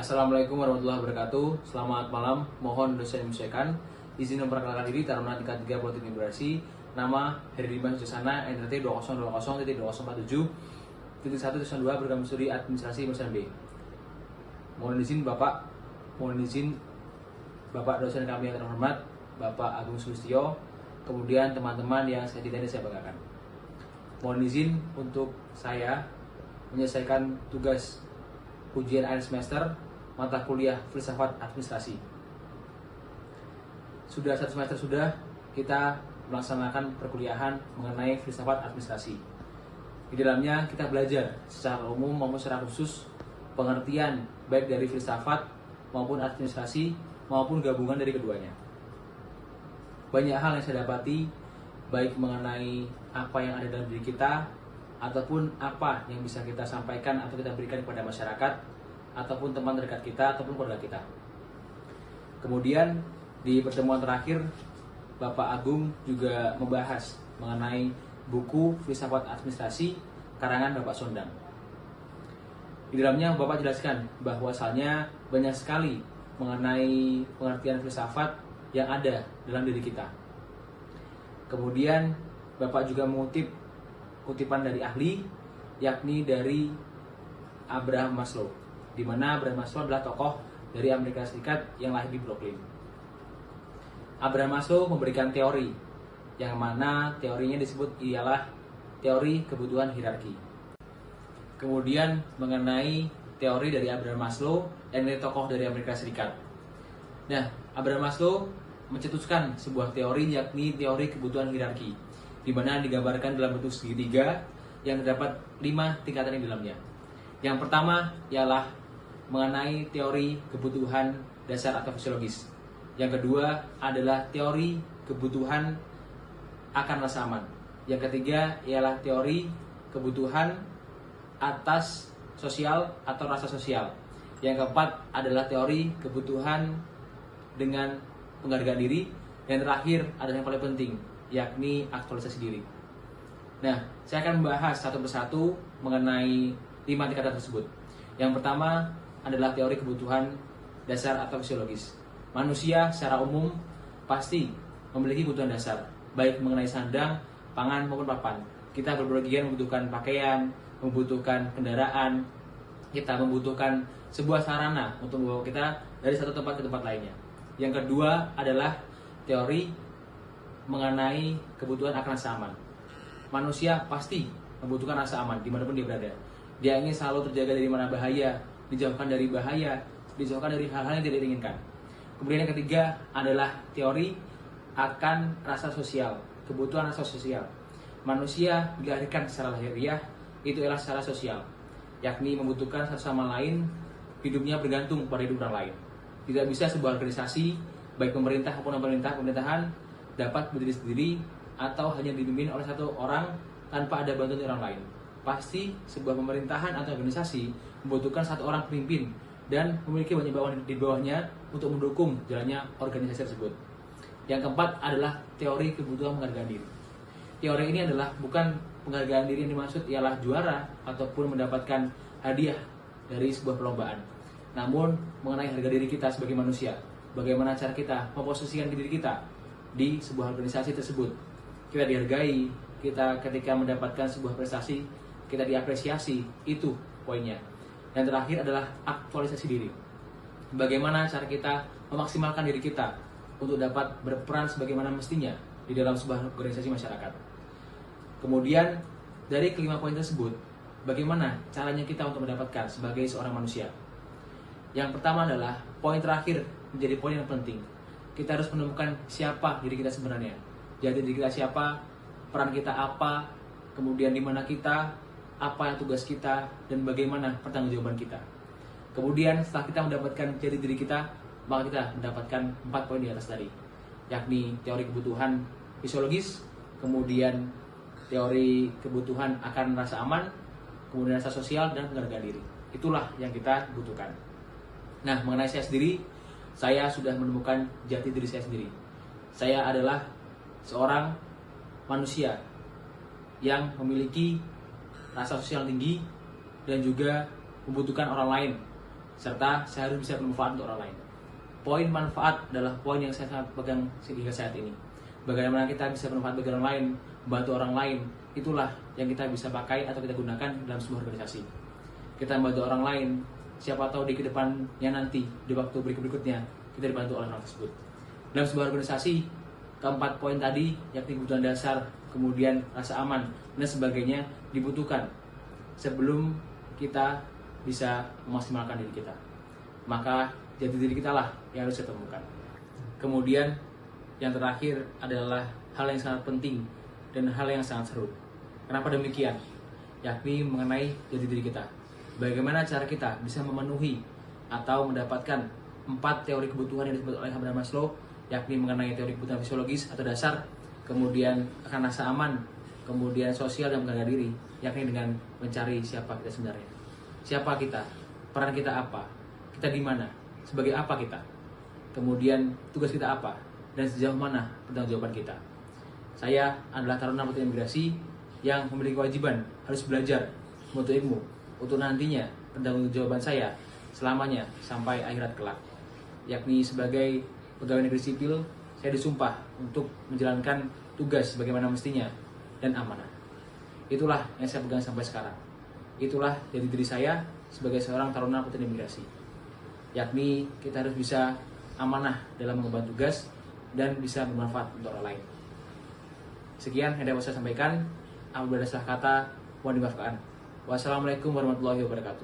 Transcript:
Assalamualaikum warahmatullahi wabarakatuh. Selamat malam, mohon dosa dimuliakan. Izin memperkenalkan diri, Taruna tingkat 3 Politik Imigrasi. Nama Heri Dimas Susana, NRT 2020.0.1.1.2 Program Studi Administrasi Jurusan B. Mohon izin Bapak dosen kami yang terhormat, Bapak Agung Sulistyo, kemudian teman-teman yang saya cintai dan saya banggakan. Mohon izin untuk saya menyelesaikan tugas ujian akhir semester mata kuliah Filsafat Administrasi. Sudah 1 semester kita melaksanakan perkuliahan mengenai Filsafat Administrasi. Di dalamnya kita belajar secara umum maupun secara khusus pengertian baik dari filsafat maupun administrasi maupun gabungan dari keduanya. Banyak hal yang saya dapati baik mengenai apa yang ada dalam diri kita ataupun apa yang bisa kita sampaikan atau kita berikan kepada masyarakat ataupun teman dekat kita ataupun keluarga kita. Kemudian di pertemuan terakhir Bapak Agung juga membahas mengenai buku Filsafat Administrasi karangan Bapak Sondang. Di dalamnya Bapak jelaskan bahwasannya banyak sekali mengenai pengertian filsafat yang ada dalam diri kita. Kemudian Bapak juga mengutip kutipan dari ahli, yakni dari Abraham Maslow, di mana Abraham Maslow adalah tokoh dari Amerika Serikat yang lahir di Brooklyn. Abraham Maslow memberikan teori, yang mana teorinya disebut ialah teori kebutuhan hierarki. Kemudian mengenai teori dari Abraham Maslow yang dari tokoh dari Amerika Serikat. Nah, Abraham Maslow mencetuskan sebuah teori, yakni teori kebutuhan hierarki, di mana digambarkan dalam bentuk segitiga yang terdapat 5 tingkatan di dalamnya. Yang pertama ialah mengenai teori kebutuhan dasar atau fisiologis. Yang kedua adalah teori kebutuhan akan rasa aman. Yang ketiga ialah teori kebutuhan atas sosial atau rasa sosial. Yang keempat adalah teori kebutuhan dengan penghargaan diri. Dan terakhir adalah yang paling penting, yakni aktualisasi diri. Nah, saya akan membahas satu persatu mengenai 5 tingkatan tersebut. Yang pertama adalah teori kebutuhan dasar atau fisiologis. Manusia secara umum pasti memiliki kebutuhan dasar, baik mengenai sandang, pangan maupun papan. Kita berpergian membutuhkan pakaian, membutuhkan kendaraan, kita membutuhkan sebuah sarana untuk membawa kita dari satu tempat ke tempat lainnya. Yang kedua adalah teori mengenai kebutuhan akan rasa aman. Manusia pasti membutuhkan rasa aman dimanapun dia berada. Dia ingin selalu terjaga dari mana bahaya, dijauhkan dari bahaya, dijauhkan dari hal-hal yang tidak diinginkan. Kemudian yang ketiga adalah teori akan rasa sosial, kebutuhan rasa sosial. Manusia dilahirkan secara lahiriah, itu adalah secara sosial, yakni membutuhkan satu sama lain, hidupnya bergantung pada hidup orang lain. Tidak bisa sebuah organisasi, baik pemerintah maupun pemerintahan, dapat berdiri sendiri atau hanya dipimpin oleh satu orang tanpa ada bantuan dari orang lain. Pasti sebuah pemerintahan atau organisasi membutuhkan satu orang pemimpin dan memiliki banyak bawahan di bawahnya untuk mendukung jalannya organisasi tersebut. Yang keempat adalah teori kebutuhan penghargaan diri. Teori ini adalah bukan penghargaan diri yang dimaksud ialah juara ataupun mendapatkan hadiah dari sebuah perlombaan, namun mengenai harga diri kita sebagai manusia. Bagaimana cara kita memposisikan diri kita di sebuah organisasi tersebut. Kita dihargai, kita ketika mendapatkan sebuah prestasi, kita diapresiasi, itu poinnya. Dan terakhir adalah aktualisasi diri. Bagaimana cara kita memaksimalkan diri kita untuk dapat berperan sebagaimana mestinya di dalam sebuah organisasi masyarakat. Kemudian dari kelima poin tersebut, bagaimana caranya kita untuk mendapatkan sebagai seorang manusia. Yang pertama adalah poin terakhir menjadi poin yang penting. Kita harus menemukan siapa diri kita sebenarnya. Jadi diri kita siapa, peran kita apa, kemudian di mana kita, apa yang tugas kita, dan bagaimana pertanggungjawaban kita. Kemudian setelah kita mendapatkan jati diri kita, maka kita mendapatkan 4 poin di atas tadi, yakni teori kebutuhan fisiologis, kemudian teori kebutuhan akan rasa aman, kemudian rasa sosial, dan penghargaan diri. Itulah yang kita butuhkan. Nah, mengenai saya sendiri, saya sudah menemukan jati diri saya sendiri. Saya adalah seorang manusia yang memiliki rasa sosial tinggi dan juga membutuhkan orang lain serta saya harus bisa bermanfaat untuk orang lain. Poin manfaat adalah poin yang saya sangat pegang hingga saat ini. Bagaimana kita bisa bermanfaat bagi orang lain, membantu orang lain, itulah yang kita bisa pakai atau kita gunakan dalam sebuah organisasi. Kita membantu orang lain, siapa tahu di kedepannya nanti, di waktu berikutnya, kita dibantu oleh orang tersebut. Dalam sebuah organisasi, keempat poin tadi, yakni kebutuhan dasar, kemudian rasa aman, dan sebagainya dibutuhkan sebelum kita bisa memaksimalkan diri kita. Maka jati diri kita lah yang harus kita temukan. Kemudian yang terakhir adalah hal yang sangat penting dan hal yang sangat seru. Kenapa demikian? Yakni mengenai jati diri kita. Bagaimana cara kita bisa memenuhi atau mendapatkan 4 teori kebutuhan yang disebut oleh Abraham Maslow, yakni mengenai teori kebutuhan fisiologis atau dasar, kemudian akan rasa aman, kemudian sosial dan menjaga diri, yakni dengan mencari siapa kita sebenarnya. Siapa kita? Peran kita apa? Kita di mana? Sebagai apa kita? Kemudian tugas kita apa? Dan sejauh mana pertanggungjawaban kita? Saya adalah taruna putri imigrasi yang memiliki kewajiban harus belajar, menuntut ilmu untuk nantinya pertanggungjawaban saya selamanya sampai akhirat kelak. Yakni sebagai pegawai negeri sipil, saya disumpah untuk menjalankan tugas bagaimana mestinya dan amanah. Itulah yang saya pegang sampai sekarang. Itulah jadi diri saya sebagai seorang taruna putri imigrasi. Yakni kita harus bisa amanah dalam mengemban tugas dan bisa bermanfaat untuk orang lain. Sekian yang dapat saya sampaikan. Apabila ada salah kata, mohon dimaafkan. Wassalamualaikum warahmatullahi wabarakatuh.